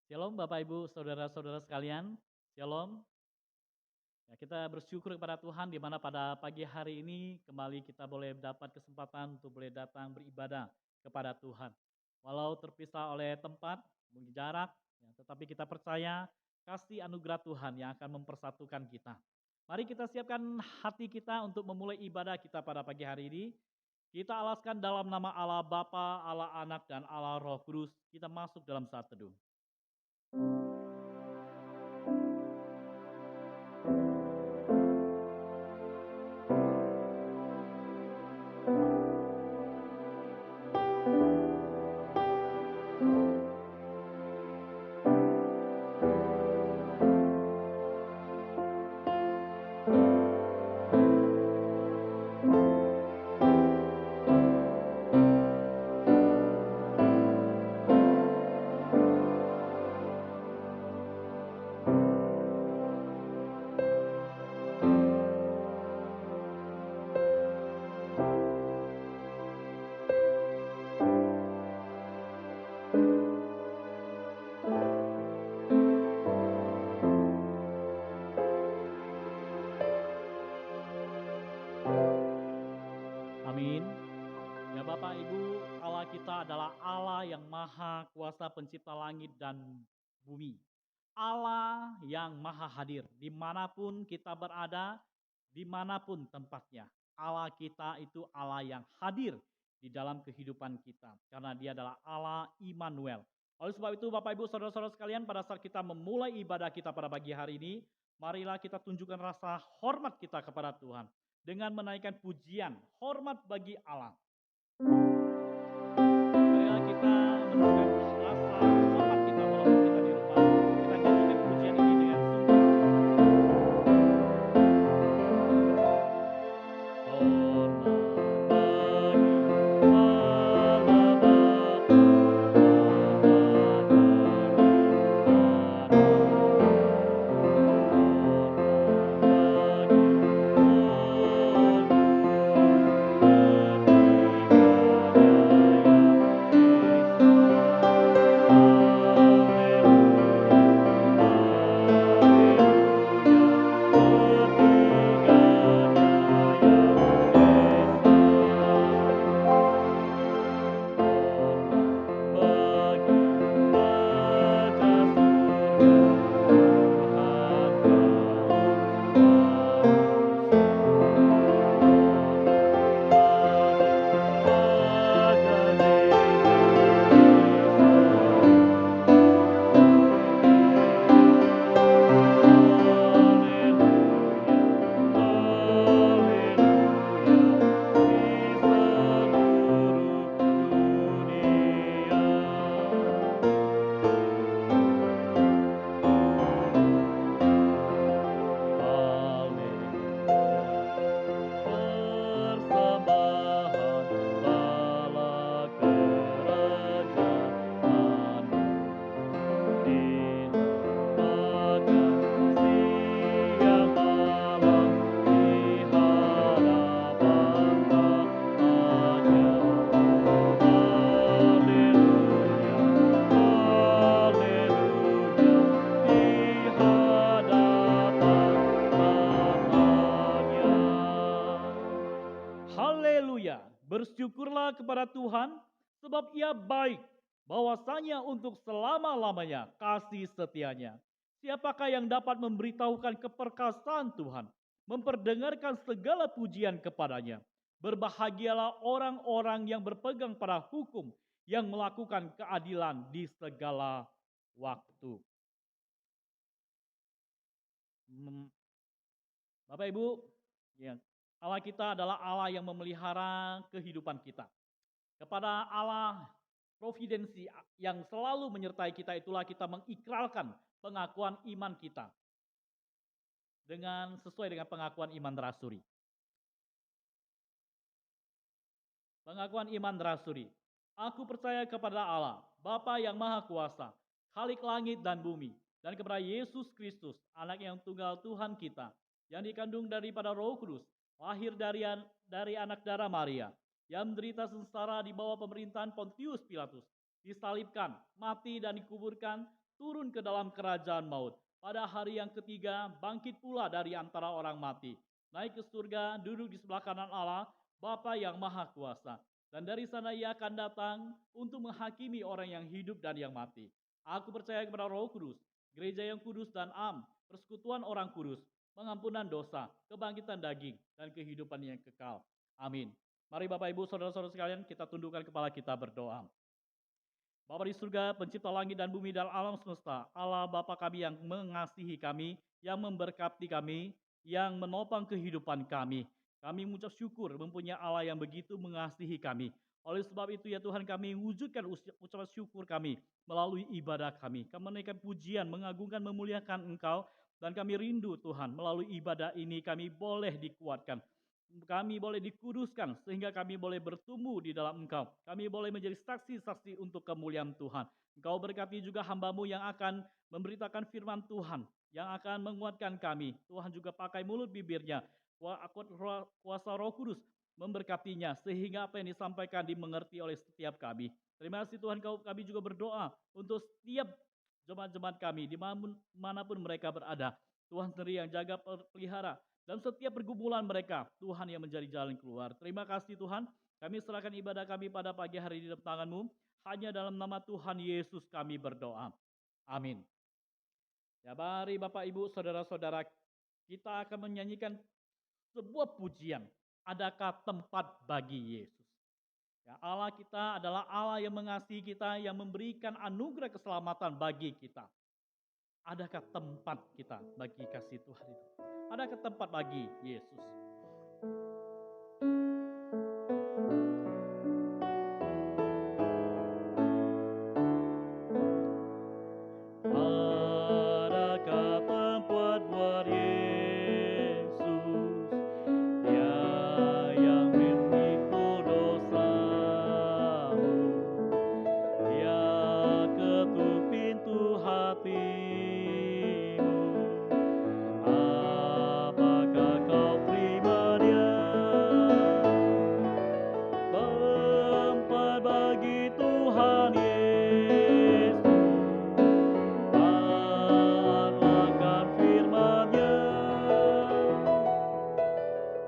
Shalom Bapak Ibu, saudara-saudara sekalian. Shalom. Ya, kita bersyukur kepada Tuhan di mana pada pagi hari ini kembali kita boleh dapat kesempatan untuk boleh datang beribadah kepada Tuhan. Walau terpisah oleh tempat, mungkin jarak, ya, tetapi kita percaya kasih anugerah Tuhan yang akan mempersatukan kita. Mari kita siapkan hati kita untuk memulai ibadah kita pada pagi hari ini. Kita alaskan dalam nama Allah Bapa, Allah Anak, dan Allah Roh Kudus. Kita masuk dalam saat teduh. Amin. Ya Bapak Ibu, Allah kita adalah Allah yang maha kuasa pencipta langit dan bumi. Allah yang maha hadir dimanapun kita berada, dimanapun tempatnya. Allah kita itu Allah yang hadir di dalam kehidupan kita. Karena dia adalah Allah Immanuel. Oleh sebab itu Bapak Ibu saudara-saudara sekalian, pada saat kita memulai ibadah kita pada pagi hari ini, marilah kita tunjukkan rasa hormat kita kepada Tuhan. Dengan menaikkan pujian, hormat bagi Allah. Marilah kita menunjukkan rasa hormat kita walaupun kita di rumah. Kita nyanyikan pujian ini dengan Haleluya. Bersyukurlah kepada Tuhan sebab Ia baik, bahwasanya untuk selama-lamanya kasih setianya. Siapakah yang dapat memberitahukan keperkasaan Tuhan, memperdengarkan segala pujian kepadanya? Berbahagialah orang-orang yang berpegang pada hukum, yang melakukan keadilan di segala waktu. Bapak Ibu, ya, Allah kita adalah Allah yang memelihara kehidupan kita. Kepada Allah providensi yang selalu menyertai kita, itulah kita mengikrarkan pengakuan iman kita sesuai dengan pengakuan iman rasuli. Pengakuan iman rasuli. Aku percaya kepada Allah, Bapa yang Maha Kuasa, Khalik langit dan bumi, dan kepada Yesus Kristus, Anak yang tunggal Tuhan kita, yang dikandung daripada Roh Kudus, lahir dari anak darah Maria, yang menderita sengsara di bawah pemerintahan Pontius Pilatus, disalibkan, mati dan dikuburkan, turun ke dalam kerajaan maut. Pada hari yang ketiga, bangkit pula dari antara orang mati. Naik ke surga, duduk di sebelah kanan Allah, Bapa yang Maha Kuasa. Dan dari sana ia akan datang untuk menghakimi orang yang hidup dan yang mati. Aku percaya kepada Roh Kudus, gereja yang kudus dan persekutuan orang kudus, pengampunan dosa, kebangkitan daging, dan kehidupan yang kekal. Amin. Mari Bapak Ibu Saudara-saudara sekalian, kita tundukkan kepala kita berdoa. Bapa di surga, pencipta langit dan bumi dan alam semesta, Allah Bapa kami yang mengasihi kami, yang memberkati kami, yang menopang kehidupan kami. Kami mengucap syukur mempunyai Allah yang begitu mengasihi kami. Oleh sebab itu ya Tuhan, kami wujudkan ucapan syukur kami melalui ibadah kami. Kami menaikkan pujian, mengagungkan, memuliakan Engkau, dan kami rindu Tuhan, melalui ibadah ini kami boleh dikuatkan. Kami boleh dikuduskan sehingga kami boleh bertumbuh di dalam Engkau. Kami boleh menjadi saksi-saksi untuk kemuliaan Tuhan. Engkau berkati juga hamba-Mu yang akan memberitakan firman Tuhan, yang akan menguatkan kami. Tuhan juga pakai mulut bibirnya, kuasa Roh Kudus memberkatinya sehingga apa yang disampaikan dimengerti oleh setiap kami. Terima kasih Tuhan, kami juga berdoa untuk setiap jemaat-jemaat kami dimanapun mereka berada. Tuhan sendiri yang jaga pelihara, dan setiap pergumulan mereka, Tuhan yang menjadi jalan keluar. Terima kasih Tuhan, kami serahkan ibadah kami pada pagi hari di dalam tangan-Mu. Hanya dalam nama Tuhan Yesus kami berdoa. Amin. Ya, mari Bapak Ibu Saudara-saudara, kita akan menyanyikan sebuah pujian. Adakah tempat bagi Yesus? Ya, Allah kita adalah Allah yang mengasihi kita, yang memberikan anugerah keselamatan bagi kita. Adakah tempat kita bagi kasih Tuhan itu? Adakah tempat bagi Yesus? Adakah tempat buat Yesus? Dia yang memikul dosamu. Dia ketuk pintu hatimu. Apakah kau terima Dia? Tempat bagi Tuhan Yesus. Taatkan firman-Nya.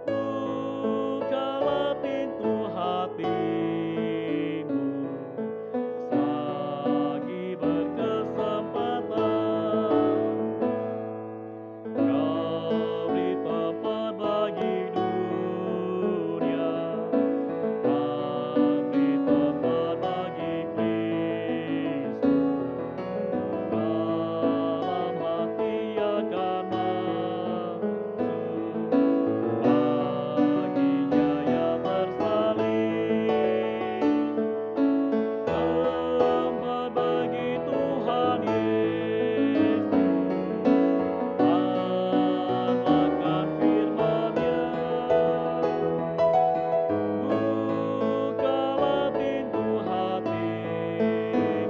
Bukalah pintu hatimu selagi berkesempatan. Kau beri tempat bagi dunia, beri tempat bagi Kristus. Dalam hati akan masuk, baginya yang bersalin. Tempat bagi Tuhan Yesus. Taatkan firman-Nya. Bukalah pintu hatimu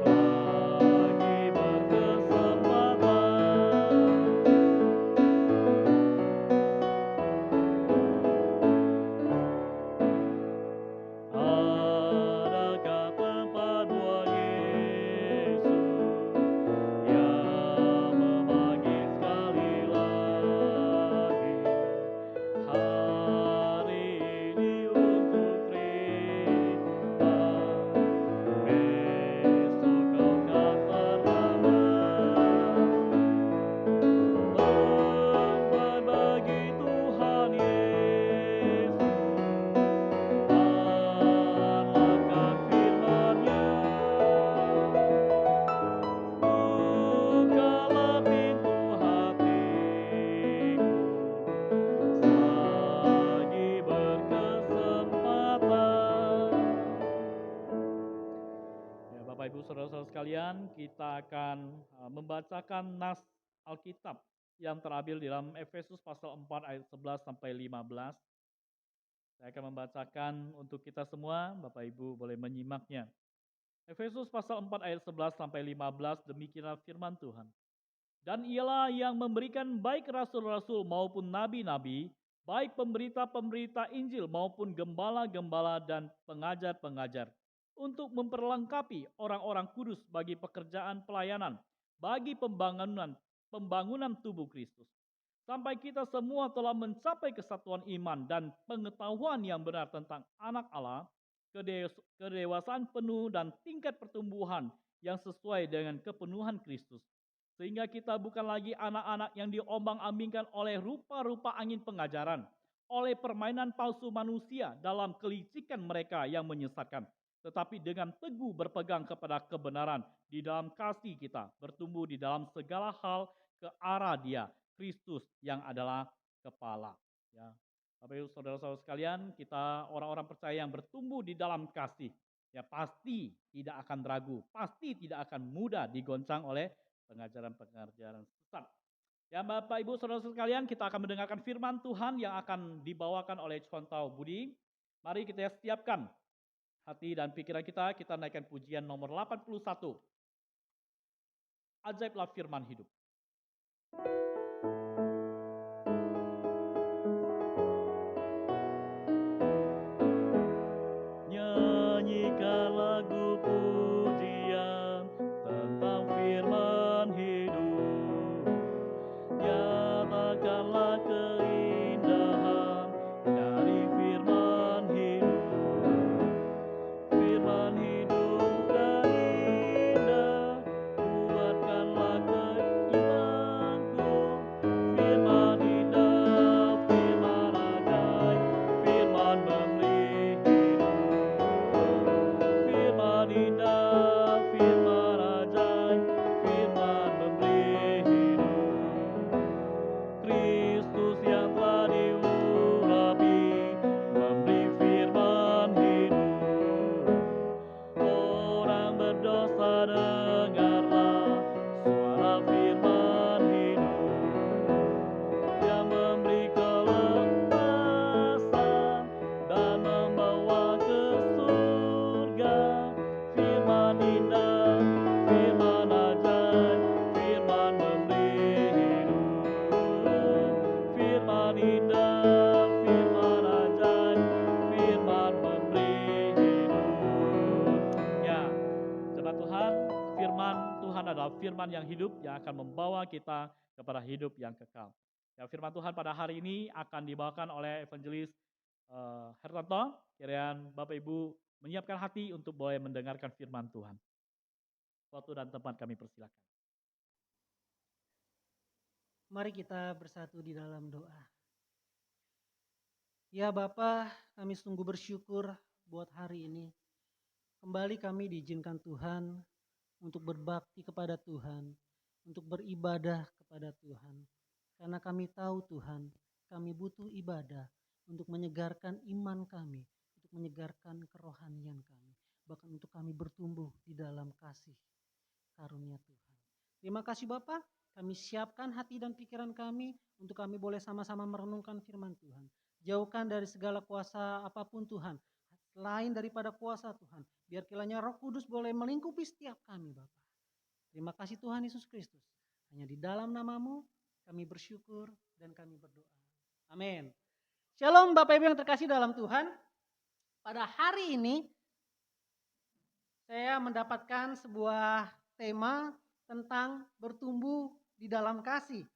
selagi berkesempatan. Adakah tempat buat Yesus yang memanggil sekali lagi? Hari ini untuk terima, besok kau kan terlambat. Tempat bagi Tuhan Yesus. Taatkan firman-Nya. Bukalah pintu hatimu selagi berkesempatan. Ya, Bapak Ibu Saudara-saudara sekalian, kita akan membacakan nas Alkitab yang terambil di dalam Efesus pasal 4 ayat 11 sampai 15. Saya akan membacakan untuk kita semua, Bapak Ibu boleh menyimaknya. Efesus pasal 4 ayat 11 sampai 15, demikianlah firman Tuhan. Dan ialah yang memberikan baik rasul-rasul maupun nabi-nabi, baik pemberita-pemberita Injil maupun gembala-gembala dan pengajar-pengajar, untuk memperlengkapi orang-orang kudus bagi pekerjaan pelayanan, bagi pembangunan tubuh Kristus. Sampai kita semua telah mencapai kesatuan iman dan pengetahuan yang benar tentang anak Allah, kedewasaan penuh dan tingkat pertumbuhan yang sesuai dengan kepenuhan Kristus. Sehingga kita bukan lagi anak-anak yang diombang-ambingkan oleh rupa-rupa angin pengajaran, oleh permainan palsu manusia dalam kelicikan mereka yang menyesatkan, tetapi dengan teguh berpegang kepada kebenaran di dalam kasih kita, bertumbuh di dalam segala hal ke arah Dia, Kristus yang adalah kepala. Ya, Bapak Ibu saudara-saudara sekalian, kita orang-orang percaya yang bertumbuh di dalam kasih, ya pasti tidak akan ragu, pasti tidak akan mudah digoncang oleh pengajaran-pengajaran sesat. Ya Bapak Ibu saudara-saudara sekalian, kita akan mendengarkan firman Tuhan yang akan dibawakan oleh Contau Budi. Mari kita siapkan hati dan pikiran kita naikkan pujian nomor 81. Ajaiblah firman hidup. Nyanyikan lagu pujian tentang firman hidup. Nyatakanlah keindahan dari firman hidup. Firman hidup dan indah, kuatkanlah keimanku. Firman indah, firman ajaib, firman memberi hidup. Firman indah, firman ajaib, firman memberi hidup. Kristus yang telah diurapi, memberi firman hidup. Orang berdosa dengarlah suara firman hidup, yang memberi kelepasan dan membawa ke surga. Firman indah, firman ajaib, firman memberi hidup. Firman indah, firman ajaib, firman memberi hidup. Ya, jemaat Tuhan, firman Tuhan adalah firman yang hidup yang akan membawa kita kepada hidup yang kekal. Ya, firman Tuhan pada hari ini akan dibawakan oleh evangelis Hertanto. Kiranya Bapak Ibu menyiapkan hati untuk boleh mendengarkan firman Tuhan. Waktu dan tempat kami persilakan. Mari kita bersatu di dalam doa. Ya Bapa, kami sungguh bersyukur buat hari ini. Kembali kami diizinkan Tuhan untuk berbakti kepada Tuhan, untuk beribadah kepada Tuhan. Karena kami tahu Tuhan, kami butuh ibadah untuk menyegarkan iman kami, untuk menyegarkan kerohanian kami. Bahkan untuk kami bertumbuh di dalam kasih karunia Tuhan. Terima kasih Bapak, kami siapkan hati dan pikiran kami untuk kami boleh sama-sama merenungkan firman Tuhan. Jauhkan dari segala kuasa apapun Tuhan, selain daripada kuasa Tuhan. Biar kiranya Roh Kudus boleh melingkupi setiap kami Bapak. Terima kasih Tuhan Yesus Kristus. Hanya di dalam namamu kami bersyukur dan kami berdoa. Amin. Shalom Bapak Ibu yang terkasih dalam Tuhan. Pada hari ini saya mendapatkan sebuah tema tentang bertumbuh di dalam kasih.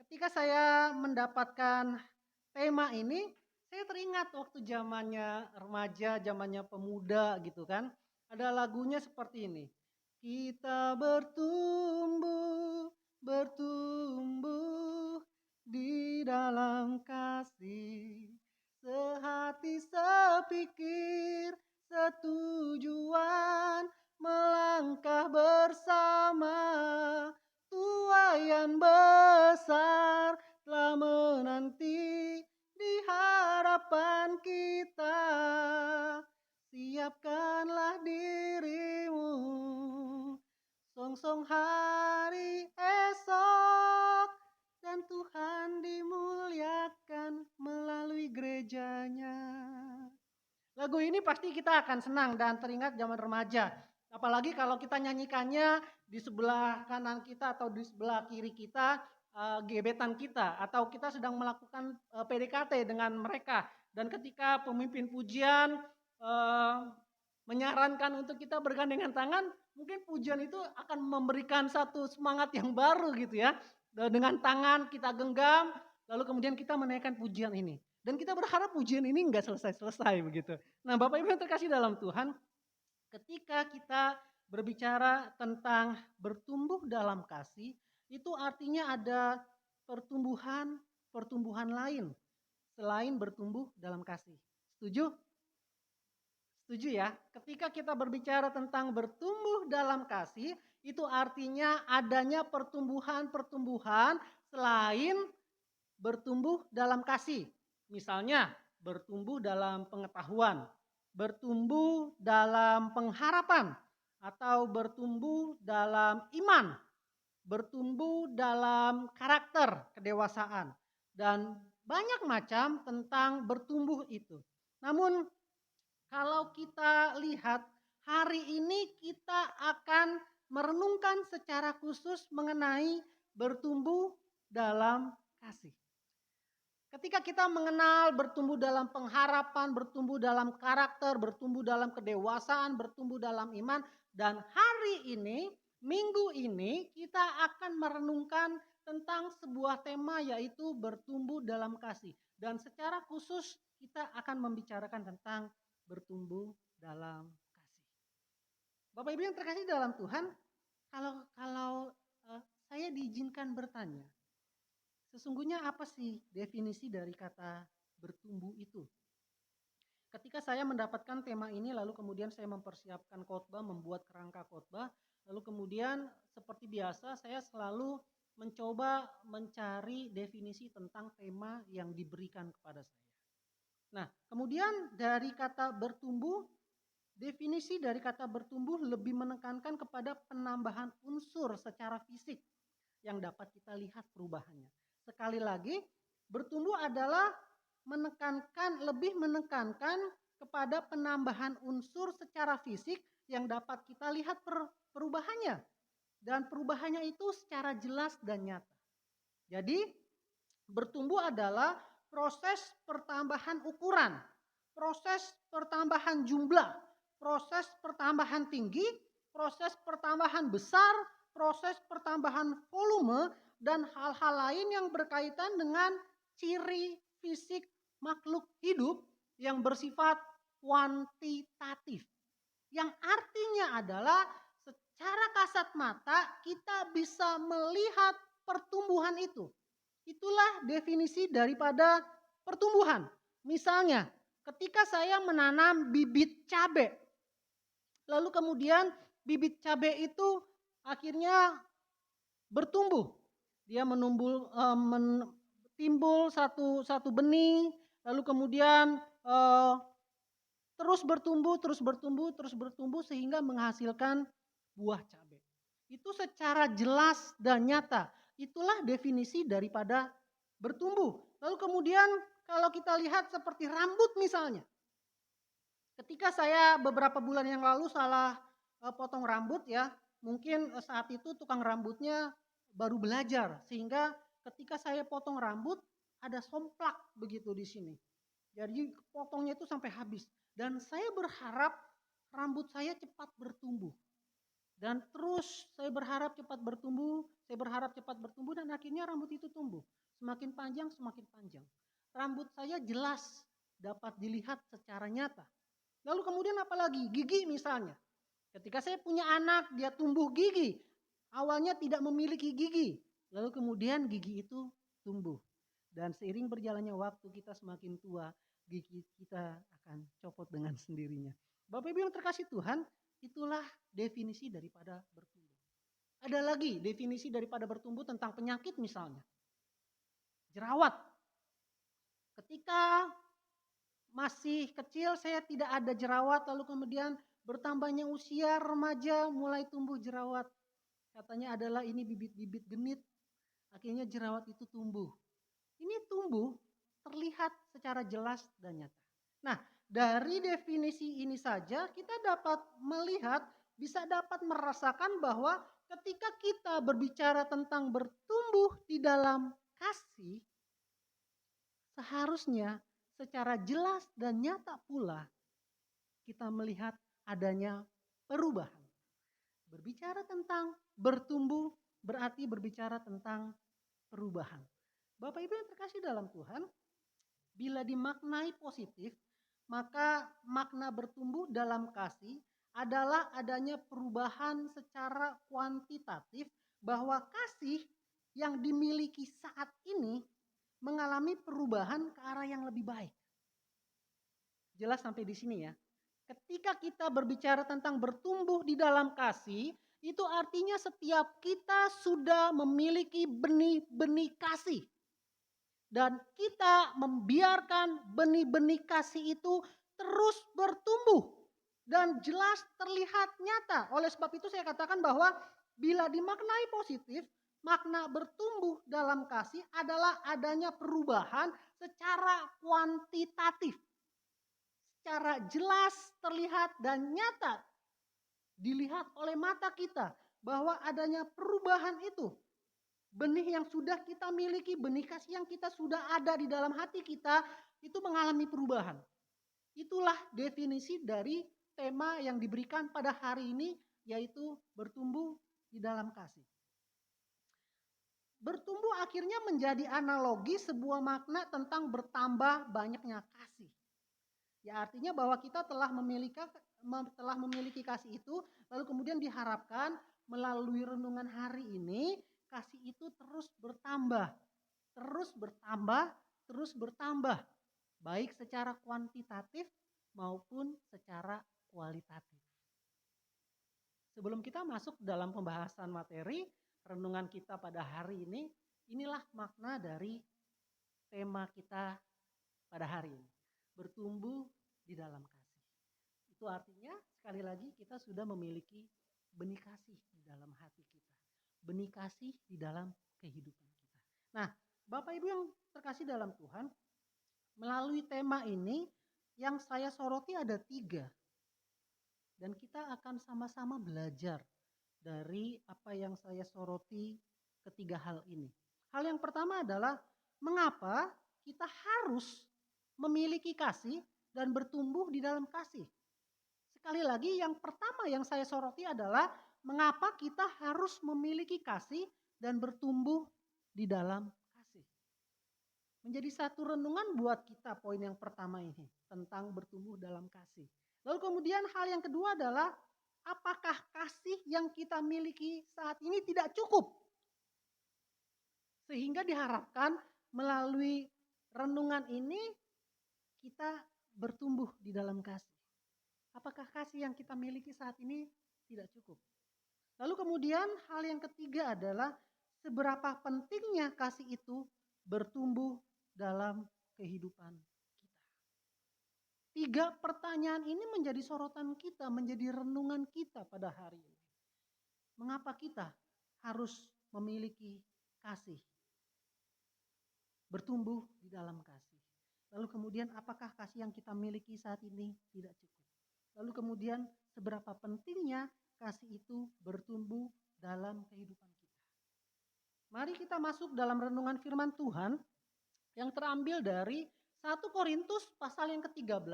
Ketika saya mendapatkan tema ini, saya teringat waktu zamannya remaja, zamannya pemuda gitu kan. Ada lagunya seperti ini. Kita bertumbuh, bertumbuh di dalam kasih. Sehati sepikir, setujuan, melangkah bersama. Tuaian besar telah menanti di harapan kita. Siapkanlah dirimu, song-song hari esok, dan Tuhan dimuliakan melalui gerejanya. Lagu ini pasti kita akan senang dan teringat zaman remaja. Apalagi kalau kita nyanyikannya di sebelah kanan kita atau di sebelah kiri kita, gebetan kita. Atau kita sedang melakukan PDKT dengan mereka. Dan ketika pemimpin pujian menyarankan untuk kita bergandengan tangan, mungkin pujian itu akan memberikan satu semangat yang baru gitu ya. Dengan tangan kita genggam, lalu kemudian kita menaikkan pujian ini. Dan kita berharap pujian ini enggak selesai-selesai begitu. Nah Bapak Ibu yang terkasih dalam Tuhan, ketika kita berbicara tentang bertumbuh dalam kasih, itu artinya ada pertumbuhan lain selain bertumbuh dalam kasih. Setuju? Setuju ya? Ketika kita berbicara tentang bertumbuh dalam kasih, itu artinya adanya pertumbuhan-pertumbuhan selain bertumbuh dalam kasih. Misalnya bertumbuh dalam pengetahuan, bertumbuh dalam pengharapan, atau bertumbuh dalam iman, bertumbuh dalam karakter, kedewasaan, dan banyak macam tentang bertumbuh itu. Namun kalau kita lihat hari ini kita akan merenungkan secara khusus mengenai bertumbuh dalam kasih. Ketika kita mengenal bertumbuh dalam pengharapan, bertumbuh dalam karakter, bertumbuh dalam kedewasaan, bertumbuh dalam iman, dan hari ini, minggu ini kita akan merenungkan tentang sebuah tema yaitu bertumbuh dalam kasih. Dan secara khusus kita akan membicarakan tentang bertumbuh dalam kasih. Bapak Ibu yang terkasih dalam Tuhan, kalau saya diizinkan bertanya, sesungguhnya apa sih definisi dari kata bertumbuh itu? Ketika saya mendapatkan tema ini, lalu kemudian saya mempersiapkan khotbah, membuat kerangka khotbah, lalu kemudian seperti biasa saya selalu mencoba mencari definisi tentang tema yang diberikan kepada saya. Nah, kemudian dari kata bertumbuh, definisi dari kata bertumbuh lebih menekankan kepada penambahan unsur secara fisik yang dapat kita lihat perubahannya. Sekali lagi, bertumbuh adalah lebih menekankan kepada penambahan unsur secara fisik yang dapat kita lihat perubahannya. Dan perubahannya itu secara jelas dan nyata. Jadi, bertumbuh adalah proses pertambahan ukuran, proses pertambahan jumlah, proses pertambahan tinggi, proses pertambahan besar, proses pertambahan volume, dan hal-hal lain yang berkaitan dengan ciri fisik makhluk hidup yang bersifat kuantitatif. Yang artinya adalah secara kasat mata kita bisa melihat pertumbuhan itu. Itulah definisi daripada pertumbuhan. Misalnya, ketika saya menanam bibit cabai, lalu kemudian bibit cabai itu akhirnya bertumbuh. Dia timbul satu benih, lalu kemudian terus bertumbuh sehingga menghasilkan buah cabai. Itu secara jelas dan nyata. Itulah definisi daripada bertumbuh. Lalu kemudian kalau kita lihat seperti rambut misalnya. Ketika saya beberapa bulan yang lalu salah potong rambut ya, mungkin saat itu tukang rambutnya baru belajar. Sehingga ketika saya potong rambut ada somplak begitu di sini. Jadi potongnya itu sampai habis. Dan saya berharap rambut saya cepat bertumbuh. Dan terus saya berharap cepat bertumbuh dan akhirnya rambut itu tumbuh. Semakin panjang, semakin panjang. Rambut saya jelas dapat dilihat secara nyata. Lalu kemudian apalagi? Gigi misalnya. Ketika saya punya anak, dia tumbuh gigi. Awalnya tidak memiliki gigi. Lalu kemudian gigi itu tumbuh. Dan seiring berjalannya waktu kita semakin tua, gigi kita akan copot dengan sendirinya. Bapak Ibu yang terkasih Tuhan, itulah definisi daripada bertumbuh. Ada lagi definisi daripada bertumbuh tentang penyakit misalnya. Jerawat. Ketika masih kecil saya tidak ada jerawat, lalu kemudian bertambahnya usia remaja mulai tumbuh jerawat. Katanya adalah ini bibit-bibit genit, akhirnya jerawat itu tumbuh. Ini tumbuh terlihat secara jelas dan nyata. Nah, dari definisi ini saja kita dapat melihat, bisa dapat merasakan bahwa ketika kita berbicara tentang bertumbuh di dalam kasih, seharusnya secara jelas dan nyata pula kita melihat adanya perubahan. Berbicara tentang bertumbuh berarti berbicara tentang perubahan. Bapak Ibu yang terkasih dalam Tuhan, bila dimaknai positif, maka makna bertumbuh dalam kasih adalah adanya perubahan secara kuantitatif bahwa kasih yang dimiliki saat ini mengalami perubahan ke arah yang lebih baik. Jelas sampai di sini ya. Ketika kita berbicara tentang bertumbuh di dalam kasih, itu artinya setiap kita sudah memiliki benih-benih kasih. Dan kita membiarkan benih-benih kasih itu terus bertumbuh. Dan jelas terlihat nyata. Oleh sebab itu saya katakan bahwa bila dimaknai positif, makna bertumbuh dalam kasih adalah adanya perubahan secara kuantitatif. Secara jelas terlihat dan nyata dilihat oleh mata kita bahwa adanya perubahan itu. Benih yang sudah kita miliki, benih kasih yang kita sudah ada di dalam hati kita itu mengalami perubahan. Itulah definisi dari tema yang diberikan pada hari ini, yaitu bertumbuh di dalam kasih. Bertumbuh akhirnya menjadi analogi sebuah makna tentang bertambah banyaknya kasih. Ya artinya bahwa kita telah memiliki kasih itu, lalu kemudian diharapkan melalui renungan hari ini, kasih itu terus bertambah, terus bertambah, terus bertambah. Baik secara kuantitatif maupun secara kualitatif. Sebelum kita masuk dalam pembahasan materi, renungan kita pada hari ini, inilah makna dari tema kita pada hari ini. Bertumbuh di dalam kasih. Itu artinya sekali lagi kita sudah memiliki benih kasih di dalam hati kita. Benih kasih di dalam kehidupan kita. Nah, Bapak Ibu yang terkasih dalam Tuhan, melalui tema ini yang saya soroti ada 3. Dan kita akan sama-sama belajar dari apa yang saya soroti ketiga hal ini. Hal yang pertama adalah mengapa kita harus memiliki kasih dan bertumbuh di dalam kasih. Sekali lagi yang pertama yang saya soroti adalah mengapa kita harus memiliki kasih dan bertumbuh di dalam kasih. Menjadi satu renungan buat kita poin yang pertama ini tentang bertumbuh dalam kasih. Lalu kemudian hal yang kedua adalah apakah kasih yang kita miliki saat ini tidak cukup? Sehingga diharapkan melalui renungan ini kita bertumbuh di dalam kasih. Apakah kasih yang kita miliki saat ini tidak cukup? Lalu kemudian hal yang ketiga adalah seberapa pentingnya kasih itu bertumbuh dalam kehidupan kita. 3 pertanyaan ini menjadi sorotan kita, menjadi renungan kita pada hari ini. Mengapa kita harus memiliki kasih? Bertumbuh di dalam kasih. Lalu kemudian apakah kasih yang kita miliki saat ini tidak cukup? Lalu kemudian seberapa pentingnya kasih itu bertumbuh dalam kehidupan kita. Mari kita masuk dalam renungan firman Tuhan yang terambil dari 1 Korintus pasal yang ke-13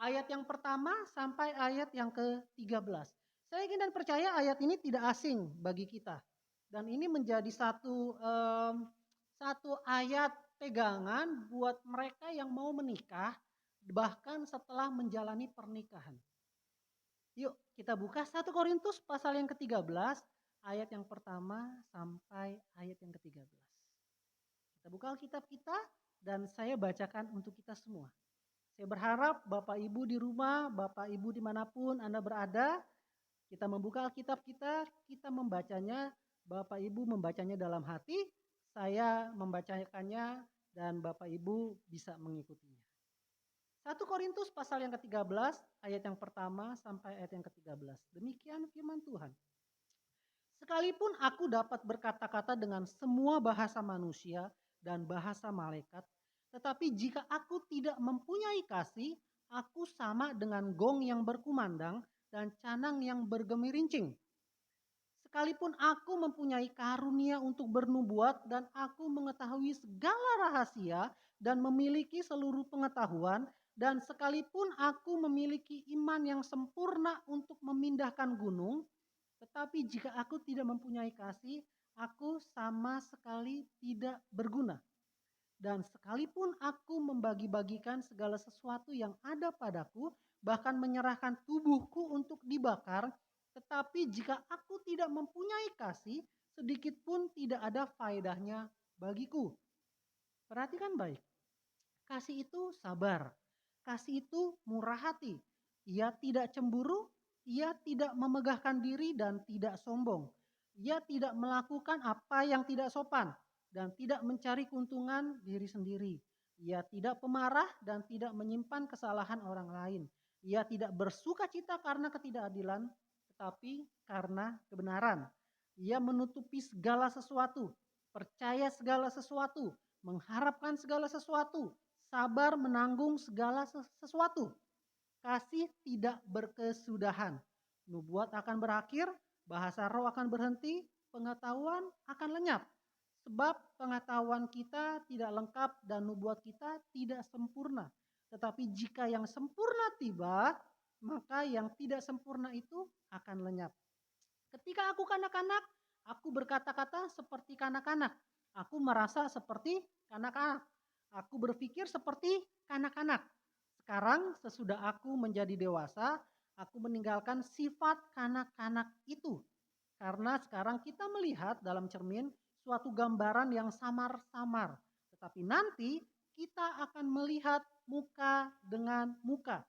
ayat yang pertama sampai ayat yang ke-13. Saya ingin dan percaya ayat ini tidak asing bagi kita. Dan ini menjadi satu ayat pegangan buat mereka yang mau menikah bahkan setelah menjalani pernikahan. Yuk kita buka 1 Korintus pasal yang ke-13 ayat yang pertama sampai ayat yang ke-13. Kita buka Alkitab kita dan saya bacakan untuk kita semua. Saya berharap Bapak Ibu di rumah, Bapak Ibu dimanapun Anda berada, kita membuka Alkitab kita membacanya, Bapak Ibu membacanya dalam hati, saya membacakannya dan Bapak Ibu bisa mengikutinya. 1 Korintus pasal yang ke-13 ayat yang pertama sampai ayat yang ke-13. Demikian firman Tuhan. Sekalipun aku dapat berkata-kata dengan semua bahasa manusia dan bahasa malaikat, tetapi jika aku tidak mempunyai kasih, aku sama dengan gong yang berkumandang dan canang yang bergemirincing. Sekalipun aku mempunyai karunia untuk bernubuat dan aku mengetahui segala rahasia dan memiliki seluruh pengetahuan Dan sekalipun aku memiliki iman yang sempurna untuk memindahkan gunung, tetapi jika aku tidak mempunyai kasih, aku sama sekali tidak berguna. Dan sekalipun aku membagi-bagikan segala sesuatu yang ada padaku, bahkan menyerahkan tubuhku untuk dibakar, tetapi jika aku tidak mempunyai kasih, sedikit pun tidak ada faedahnya bagiku. Perhatikan baik, kasih itu sabar, kasih itu murah hati, ia tidak cemburu, ia tidak memegahkan diri dan tidak sombong. Ia tidak melakukan apa yang tidak sopan dan tidak mencari keuntungan diri sendiri. Ia tidak pemarah dan tidak menyimpan kesalahan orang lain. Ia tidak bersuka cita karena ketidakadilan, tetapi karena kebenaran. Ia menutupi segala sesuatu, percaya segala sesuatu, mengharapkan segala sesuatu, sabar menanggung segala sesuatu. Kasih tidak berkesudahan. Nubuat akan berakhir, bahasa roh akan berhenti, pengetahuan akan lenyap. Sebab pengetahuan kita tidak lengkap dan nubuat kita tidak sempurna. Tetapi jika yang sempurna tiba, maka yang tidak sempurna itu akan lenyap. Ketika aku kanak-kanak, aku berkata-kata seperti kanak-kanak. Aku merasa seperti kanak-kanak. Aku berpikir seperti kanak-kanak. Sekarang sesudah aku menjadi dewasa, aku meninggalkan sifat kanak-kanak itu. Karena sekarang kita melihat dalam cermin suatu gambaran yang samar-samar. Tetapi nanti kita akan melihat muka dengan muka.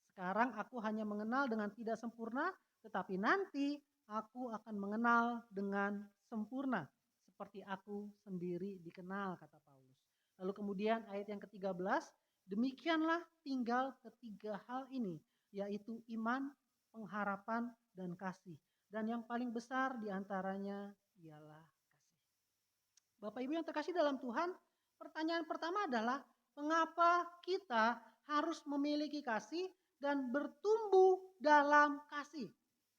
Sekarang aku hanya mengenal dengan tidak sempurna, tetapi nanti aku akan mengenal dengan sempurna. Seperti aku sendiri dikenal, kata Paulus. Lalu kemudian ayat yang ke-13, demikianlah tinggal ketiga hal ini, yaitu iman, pengharapan, dan kasih. Dan yang paling besar diantaranya ialah kasih. Bapak Ibu yang terkasih dalam Tuhan, pertanyaan pertama adalah mengapa kita harus memiliki kasih dan bertumbuh dalam kasih.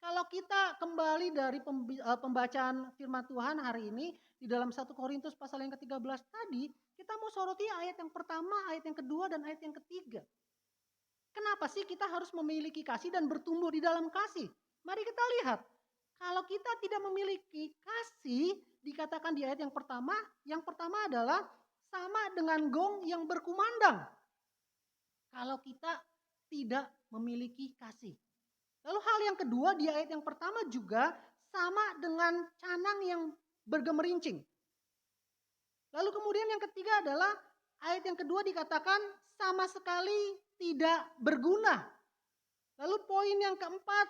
Kalau kita kembali dari pembacaan firman Tuhan hari ini di dalam 1 Korintus pasal yang ke-13 tadi, kita mau soroti ayat yang pertama, ayat yang kedua, dan ayat yang ketiga. Kenapa sih kita harus memiliki kasih dan bertumbuh di dalam kasih? Mari kita lihat. Kalau kita tidak memiliki kasih, dikatakan di ayat yang pertama adalah sama dengan gong yang berkumandang. Kalau kita tidak memiliki kasih. Lalu hal yang kedua di ayat yang pertama juga sama dengan canang yang bergemerincing. Lalu kemudian yang ketiga adalah ayat yang kedua dikatakan sama sekali tidak berguna. Lalu poin yang keempat,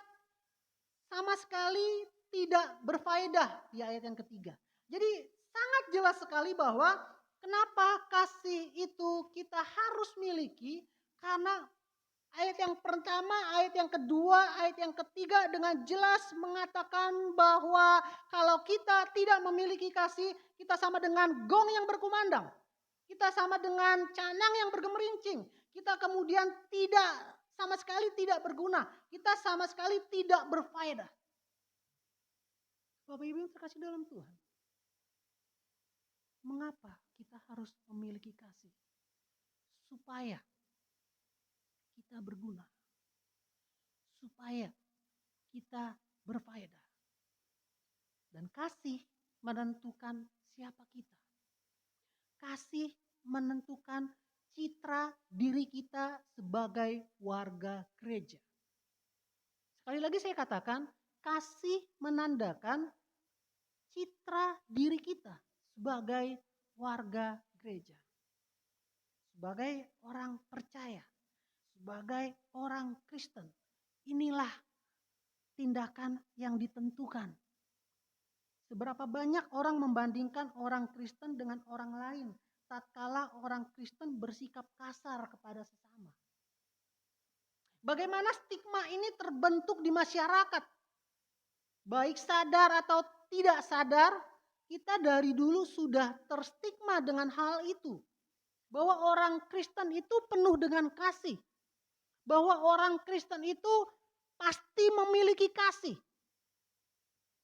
sama sekali tidak berfaedah di ayat yang ketiga. Jadi sangat jelas sekali bahwa kenapa kasih itu kita harus miliki, karena ayat yang pertama, ayat yang kedua, ayat yang ketiga dengan jelas mengatakan bahwa kalau kita tidak memiliki kasih, kita sama dengan gong yang berkumandang. Kita sama dengan canang yang bergemerincing. Kita kemudian sama sekali tidak berguna. Kita sama sekali tidak berfaedah. Bapak Ibu yang terkasih dalam Tuhan. Mengapa kita harus memiliki kasih? Supaya kita berguna. Supaya kita berfaedah. Dan kasih menentukan siapa kita. Kasih menentukan citra diri kita sebagai warga gereja. Sekali lagi saya katakan, kasih menandakan citra diri kita sebagai warga gereja. Sebagai orang percaya, sebagai orang Kristen. Inilah tindakan yang ditentukan. Seberapa banyak orang membandingkan orang Kristen dengan orang lain, tatkala orang Kristen bersikap kasar kepada sesama. Bagaimana stigma ini terbentuk di masyarakat? Baik sadar atau tidak sadar, kita dari dulu sudah terstigma dengan hal itu. Bahwa orang Kristen itu penuh dengan kasih. Bahwa orang Kristen itu pasti memiliki kasih.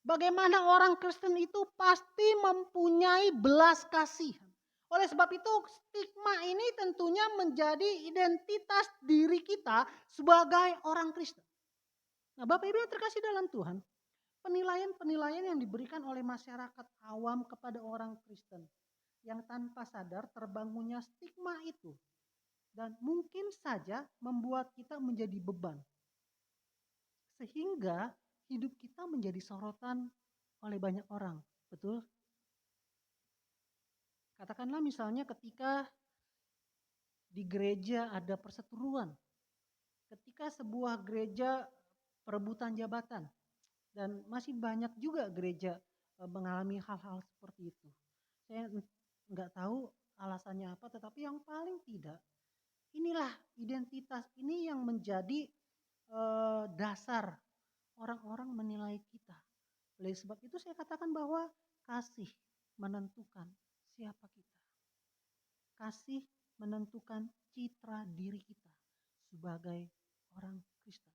Bagaimana orang Kristen itu pasti mempunyai belas kasihan. Oleh sebab itu stigma ini tentunya menjadi identitas diri kita sebagai orang Kristen. Nah, Bapak Ibu yang terkasih dalam Tuhan, penilaian-penilaian yang diberikan oleh masyarakat awam kepada orang Kristen yang tanpa sadar terbangunnya stigma itu dan mungkin saja membuat kita menjadi beban sehingga hidup kita menjadi sorotan oleh banyak orang. Betul? Katakanlah misalnya ketika di gereja ada perseteruan, ketika sebuah gereja perebutan jabatan, dan masih banyak juga gereja mengalami hal-hal seperti itu. Saya nggak tahu alasannya apa, tetapi yang paling tidak, inilah identitas ini yang menjadi dasar orang-orang menilai kita. Oleh sebab itu saya katakan bahwa kasih menentukan siapa kita. Kasih menentukan citra diri kita sebagai orang Kristen.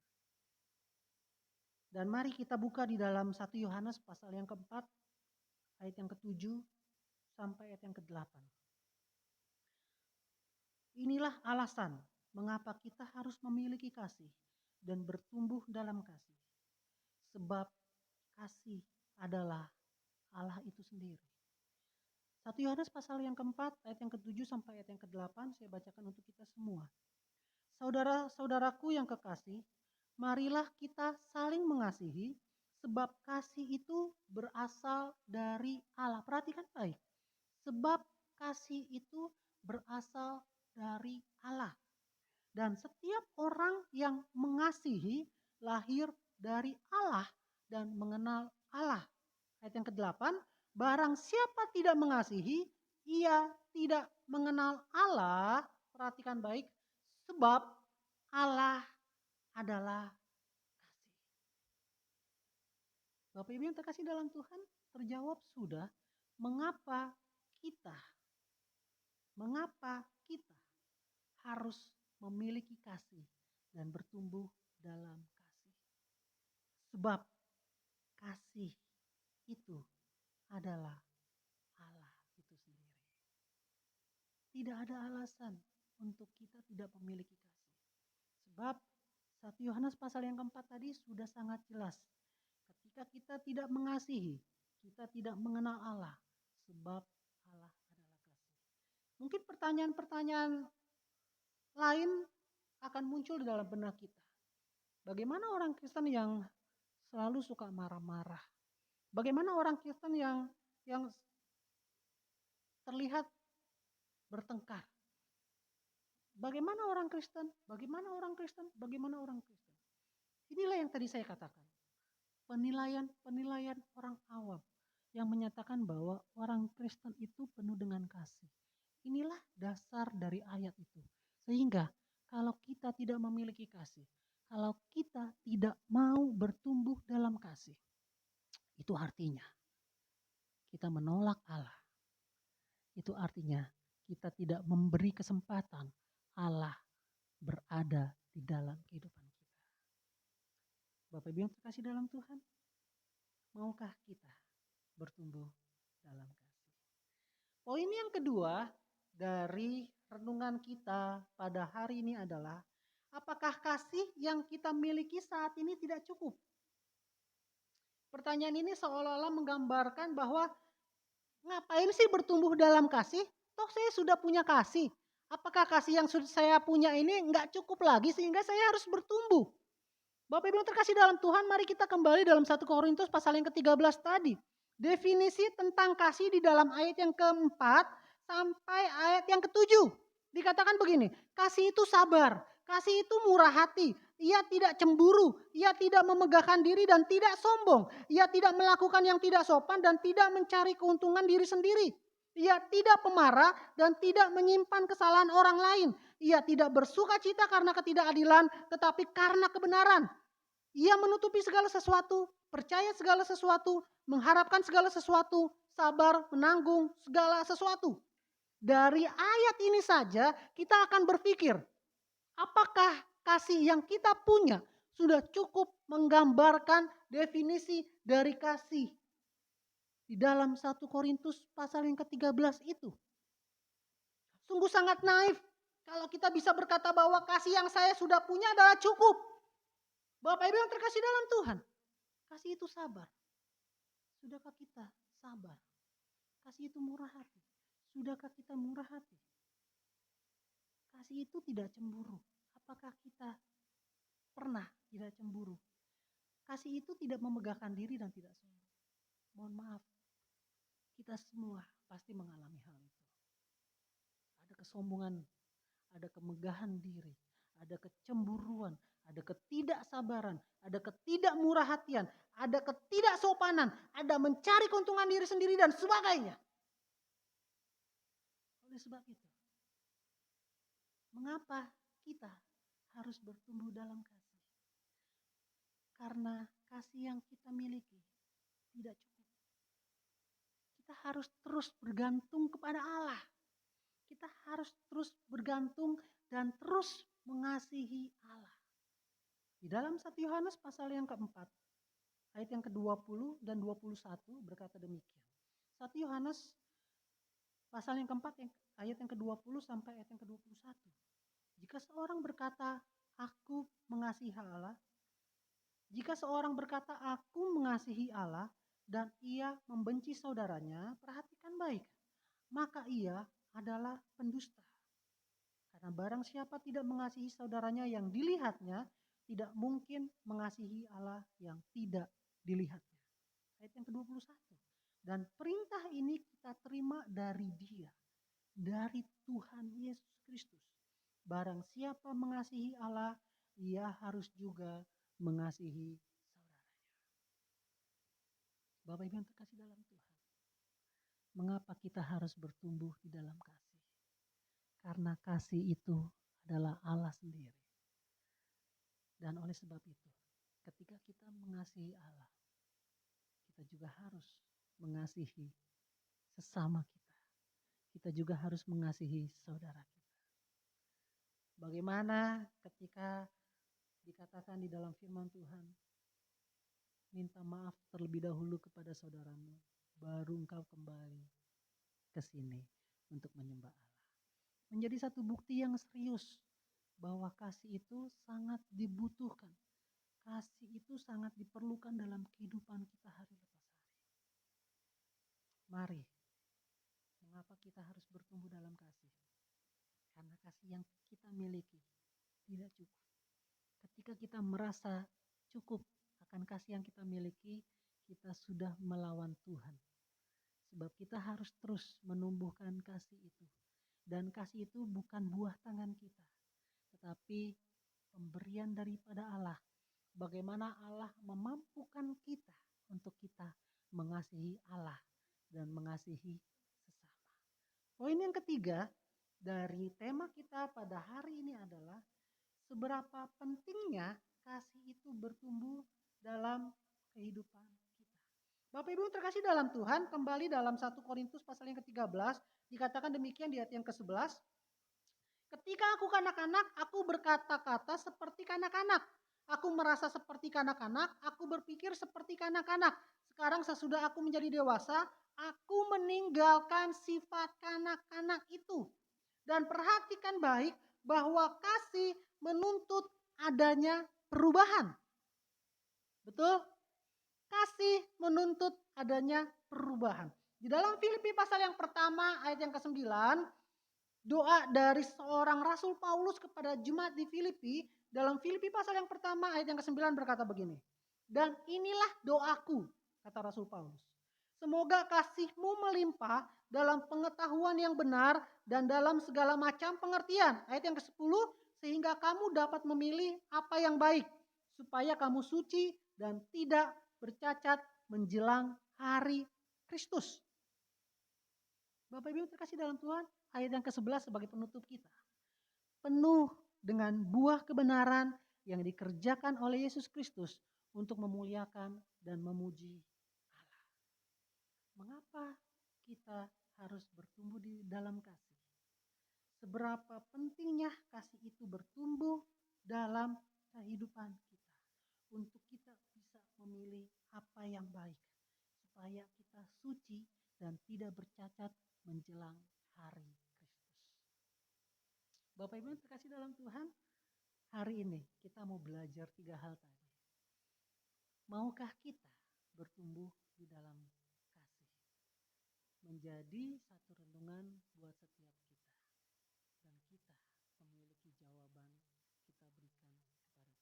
Dan mari kita buka di dalam 1 Yohanes pasal yang keempat, ayat yang ke-7 sampai ayat yang ke-8. Inilah alasan mengapa kita harus memiliki kasih dan bertumbuh dalam kasih. Sebab kasih adalah Allah itu sendiri. 1 Yohanes pasal yang keempat, ayat yang ke-7 sampai ayat yang ke-8, saya bacakan untuk kita semua. Saudara-saudaraku yang kekasih, marilah kita saling mengasihi, sebab kasih itu berasal dari Allah. Perhatikan baik, sebab kasih itu berasal dari Allah. Dan setiap orang yang mengasihi lahir dari Allah dan mengenal Allah. Ayat yang ke-8, barang siapa tidak mengasihi, ia tidak mengenal Allah. Perhatikan baik, sebab Allah adalah kasih. Bapak Ibu yang terkasih dalam Tuhan, terjawab sudah mengapa kita harus memiliki kasih dan bertumbuh dalam kasih. Sebab kasih itu adalah Allah itu sendiri. Tidak ada alasan untuk kita tidak memiliki kasih. Sebab 1 Yohanes pasal yang keempat tadi sudah sangat jelas. Ketika kita tidak mengasihi, kita tidak mengenal Allah. Sebab Allah adalah kasih. Mungkin pertanyaan-pertanyaan lain akan muncul di dalam benak kita. Bagaimana orang Kristen yang selalu suka marah-marah? Bagaimana orang Kristen yang terlihat bertengkar? Bagaimana orang Kristen? Bagaimana orang Kristen? Bagaimana orang Kristen? Inilah yang tadi saya katakan. Penilaian orang awam yang menyatakan bahwa orang Kristen itu penuh dengan kasih. Inilah dasar dari ayat itu. Sehingga kalau kita tidak memiliki kasih, kalau kita tidak mau bertumbuh dalam kasih, itu artinya kita menolak Allah. Itu artinya kita tidak memberi kesempatan Allah berada di dalam kehidupan kita. Bapak Ibu yang terkasih dalam Tuhan, maukah kita bertumbuh dalam kasih? Poin yang kedua dari renungan kita pada hari ini adalah, apakah kasih yang kita miliki saat ini tidak cukup? Pertanyaan ini seolah-olah menggambarkan bahwa ngapain sih bertumbuh dalam kasih? Toh saya sudah punya kasih. Apakah kasih yang saya punya ini nggak cukup lagi sehingga saya harus bertumbuh? Bapak Ibu yang terkasih dalam Tuhan, mari kita kembali dalam 1 Korintus pasal yang ke-13 tadi. Definisi tentang kasih di dalam ayat yang keempat sampai ayat yang ke-7. Dikatakan begini, kasih itu sabar, kasih itu murah hati, ia tidak cemburu, ia tidak memegahkan diri dan tidak sombong, ia tidak melakukan yang tidak sopan dan tidak mencari keuntungan diri sendiri. Ia tidak pemarah dan tidak menyimpan kesalahan orang lain. Ia tidak bersuka cita karena ketidakadilan, tetapi karena kebenaran. Ia menutupi segala sesuatu, percaya segala sesuatu, mengharapkan segala sesuatu, sabar, menanggung segala sesuatu. Dari ayat ini saja kita akan berpikir, apakah kasih yang kita punya sudah cukup menggambarkan definisi dari kasih di dalam 1 Korintus pasal yang ke-13 itu? Sungguh sangat naif kalau kita bisa berkata bahwa kasih yang saya sudah punya adalah cukup. Bapak Ibu yang terkasih dalam Tuhan, kasih itu sabar. Sudahkah kita sabar? Kasih itu murah hati. Sudahkah kita murah hati? Kasih itu tidak cemburu. Apakah kita pernah tidak cemburu? Kasih itu tidak memegahkan diri dan tidak sombong. Mohon maaf, kita semua pasti mengalami hal itu. Ada kesombongan, ada kemegahan diri, ada kecemburuan, ada ketidaksabaran, ada ketidakmurahhatian, ada ketidaksopanan, ada mencari keuntungan diri sendiri dan sebagainya. Oleh sebab itu, mengapa kita harus bertumbuh dalam kasih? Karena kasih yang kita miliki tidak cukup. Kita harus terus bergantung kepada Allah. Kita harus terus bergantung dan terus mengasihi Allah. Di dalam 1 Yohanes pasal yang keempat, ayat yang ke-20 dan 21 berkata demikian. 1 Yohanes pasal yang keempat, ayat yang ke-20 sampai ayat yang ke-21. Jika seorang berkata, aku mengasihi Allah, jika seorang berkata, aku mengasihi Allah, dan ia membenci saudaranya, perhatikan baik, maka ia adalah pendusta. Karena barang siapa tidak mengasihi saudaranya yang dilihatnya, tidak mungkin mengasihi Allah yang tidak dilihatnya. Ayat yang ke-21. Dan perintah ini kita terima dari Dia, dari Tuhan Yesus Kristus. Barang siapa mengasihi Allah, ia harus juga mengasihi saudaranya. Bapak Ibu yang terkasih dalam Tuhan, mengapa kita harus bertumbuh di dalam kasih? Karena kasih itu adalah Allah sendiri. Dan oleh sebab itu, ketika kita mengasihi Allah, kita juga harus mengasihi sesama kita. Kita juga harus mengasihi saudara kita. Bagaimana ketika dikatakan di dalam firman Tuhan, minta maaf terlebih dahulu kepada saudaramu, baru engkau kembali ke sini untuk menyembah Allah. Menjadi satu bukti yang serius bahwa kasih itu sangat dibutuhkan. Kasih itu sangat diperlukan dalam kehidupan kita hari lepas hari. Mari, mengapa kita harus bertumbuh dalam kasih? Karena kasih yang kita miliki tidak cukup. Ketika kita merasa cukup akan kasih yang kita miliki, kita sudah melawan Tuhan. Sebab kita harus terus menumbuhkan kasih itu. Dan kasih itu bukan buah tangan kita, tetapi pemberian daripada Allah. Bagaimana Allah memampukan kita untuk kita mengasihi Allah dan mengasihi sesama. Poin yang ketiga dari tema kita pada hari ini adalah seberapa pentingnya kasih itu bertumbuh dalam kehidupan kita. Bapak Ibu terkasih dalam Tuhan, kembali dalam 1 Korintus pasal yang ke-13, dikatakan demikian di ayat yang ke-11. Ketika aku kanak-kanak, aku berkata-kata seperti kanak-kanak. Aku merasa seperti kanak-kanak, aku berpikir seperti kanak-kanak. Sekarang sesudah aku menjadi dewasa, aku meninggalkan sifat kanak-kanak itu. Dan perhatikan baik bahwa kasih menuntut adanya perubahan. Betul? Kasih menuntut adanya perubahan. Di dalam Filipi pasal yang pertama ayat yang ke-9, doa dari seorang Rasul Paulus kepada jemaat di Filipi, dalam Filipi pasal yang pertama ayat yang ke-9 berkata begini. Dan inilah doaku, kata Rasul Paulus. Semoga kasihmu melimpah dalam pengetahuan yang benar dan dalam segala macam pengertian. Ayat yang ke-10, sehingga kamu dapat memilih apa yang baik, supaya kamu suci dan tidak bercacat menjelang hari Kristus. Bapak Ibu terkasih dalam Tuhan, ayat yang ke-11 sebagai penutup kita. Penuh dengan buah kebenaran yang dikerjakan oleh Yesus Kristus untuk memuliakan dan memuji Allah. Mengapa kita harus bertumbuh di dalam kasih? Seberapa pentingnya kasih itu bertumbuh dalam kehidupan kita. Untuk kita bisa memilih apa yang baik. Supaya kita suci dan tidak bercacat menjelang hari Kristus. Bapak Ibu yang terkasih dalam Tuhan, hari ini kita mau belajar 3 hal tadi. Maukah kita bertumbuh di dalam kasih? Menjadi satu renungan buat setiap kita. Dan kita memiliki jawaban kita berikan kepada Tuhan.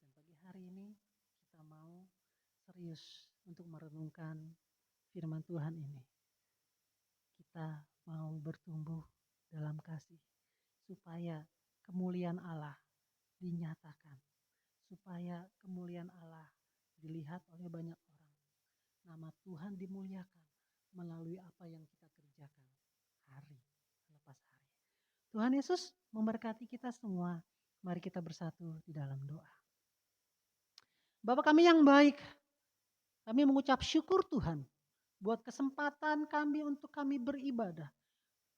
Dan pagi hari ini kita mau serius untuk merenungkan firman Tuhan ini. Kita mau bertumbuh dalam kasih supaya kemuliaan Allah dinyatakan, supaya kemuliaan Allah dilihat oleh banyak orang. Nama Tuhan dimuliakan melalui apa yang kita kerjakan hari lepas hari. Tuhan Yesus memberkati kita semua. Mari kita bersatu di dalam doa. Bapa kami yang baik, kami mengucap syukur Tuhan buat kesempatan kami untuk kami beribadah.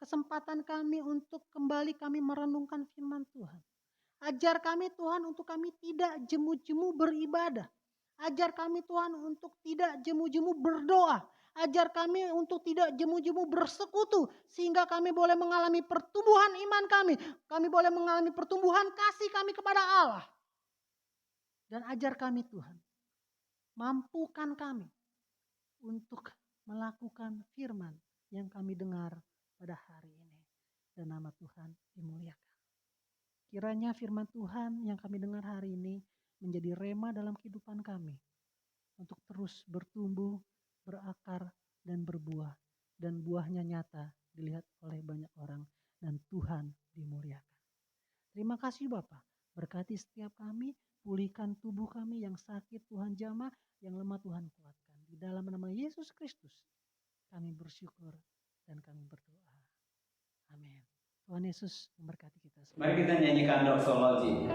Kesempatan kami untuk kembali kami merenungkan firman Tuhan. Ajar kami Tuhan untuk kami tidak jemu-jemu beribadah. Ajar kami Tuhan untuk tidak jemu-jemu berdoa. Ajar kami untuk tidak jemu-jemu bersekutu. Sehingga kami boleh mengalami pertumbuhan iman kami. Kami boleh mengalami pertumbuhan kasih kami kepada Allah. Dan ajar kami Tuhan, mampukan kami untuk melakukan firman yang kami dengar pada hari ini. Dan nama Tuhan dimuliakan. Kiranya firman Tuhan yang kami dengar hari ini menjadi rema dalam kehidupan kami. Untuk terus bertumbuh, berakar, dan berbuah. Dan buahnya nyata dilihat oleh banyak orang. Dan Tuhan dimuliakan. Terima kasih Bapak. Berkati setiap kami, pulihkan tubuh kami yang sakit Tuhan jamah, yang lemah Tuhan kuatkan. Di dalam nama Yesus Kristus kami bersyukur dan kami berdoa. Amin. Tuhan Yesus memberkati kita semua. Mari kita nyanyikan doa soloji.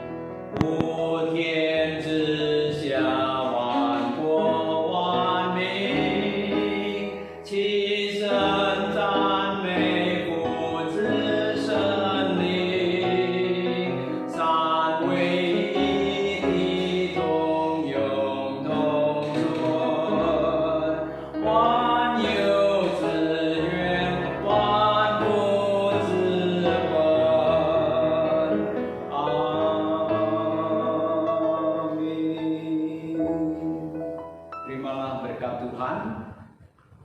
无天之下，万国万民，齐声赞美父子圣灵，三位一体，同永同存，万有之源，万福之本。Terimalah berkat Tuhan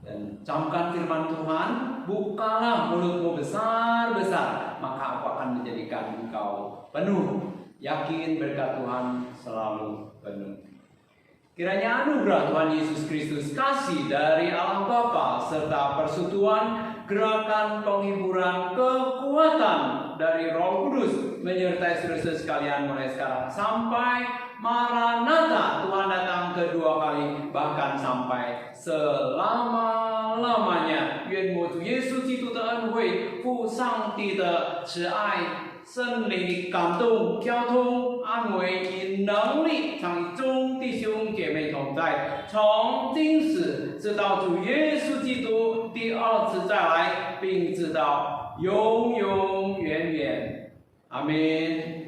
dan camkan firman Tuhan. Bukalah mulutmu besar-besar, maka aku akan menjadikan engkau penuh. Yakin berkat Tuhan selalu penuh. Kiranya anugerah Tuhan Yesus Kristus, kasih dari Allah Bapa, serta persekutuan, gerakan penghiburan, kekuatan dari Roh Kudus menyertai saudara sekalian mulai sekarang sampai Maranatha, Tuhan datang kedua kali, bahkan sampai selama-lamanya. 愿我主耶稣基督的恩惠、父上帝的慈爱、圣灵的感动、交通、安慰与能力，常与众弟兄姐妹同在，从今时直到主耶稣基督第二次再来，并直到永永远远。阿门。